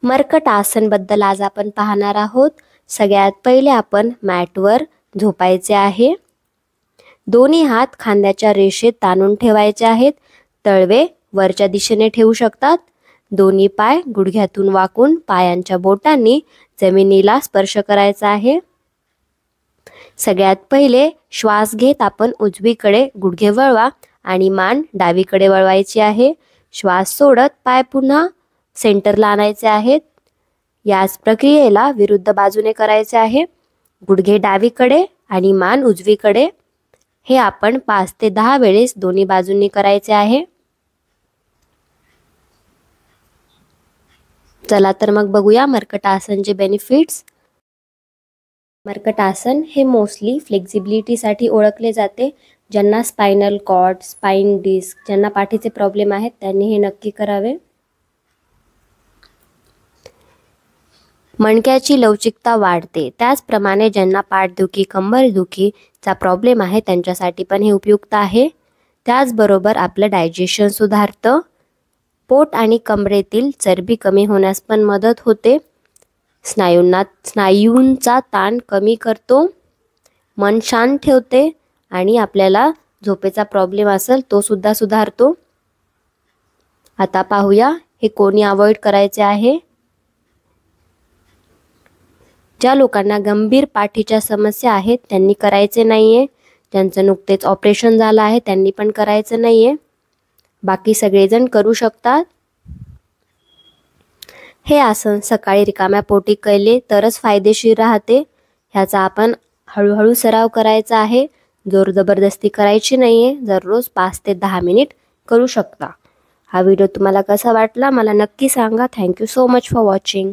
मर्कट आसन बद्दल आज आपण पाहणार आहोत। सगळ्यात पहिले आपण मॅटवर झोपायचे आहे। दोन्ही हात खांद्याच्या रेषेत ताणून ठेवायचे आहेत। तळवे वरच्या दिशेने ठेवू शकतात। दोन्ही पाय गुडघ्यातून वाकून पायांच्या बोटांनी जमिनीला स्पर्श करायचा आहे। सगळ्यात पहिले श्वास घेत आपण उजवीकडे गुडघे वळवा आणि मान डावीकडे वळवायची आहे। श्वास सोडत पाय पुन्हा सेंटरला आणायचे आहेत। याच प्रक्रियेला विरुद्ध बाजूने करायचे आहे। गुडघे डावीकडे आणि मान उजवीकडे। हे आपण 5 ते 10 वेळेस दोन्ही बाजूंनी करायचे आहे। चला तर मग बघूया मर्कट आसनचे बेनिफिट्स। मर्कट आसन हे मोस्टली फ्लेक्सिबिलिटीसाठी ओळखले जाते। ज्यांना स्पायनल कॉर्ड, स्पाइन डिस्क, ज्यांना पाठीचे प्रॉब्लेम आहेत त्यांनी हे नक्की करावे। मणक्याची लवचिकता वाढते। त्याचप्रमाणे ज्यांना पाठदुखी, कंबरदुखीचा प्रॉब्लेम आहे त्यांच्यासाठी पण हे उपयुक्त आहे। त्याचबरोबर आपलं डायजेशन सुधारतं। पोट आणि कमरेतील चरबी कमी होण्यास पण मदत होते। स्नायूंचा ताण कमी करतो। मन शांत ठेवते आणि आपल्याला झोपेचा प्रॉब्लेम असेल तो सुद्धा सुधारतो। आता पाहूया हे कोणी अवॉइड करायचे आहे। ज्या लोकांना गंभीर पाठीच्या समस्या आहेत त्यांनी करायचे नाहीये। ज्यांचं नुकतेच ऑपरेशन झालं आहे त्यांनी पण करायचं नाहीये। बाकी सगळेजण करू शकतात। हे आसन सकाळी रिकाम्या पोटी केले तरच फायदेशीर राहते। ह्याचा आपण हळूहळू सराव करायचा आहे। जोर जबरदस्ती करायची नाहीये। दररोज 5 ते 10 मिनिट करू शकता। हा व्हिडिओ तुम्हाला कसा वाटला मला नक्की सांगा। Thank you so much for watching.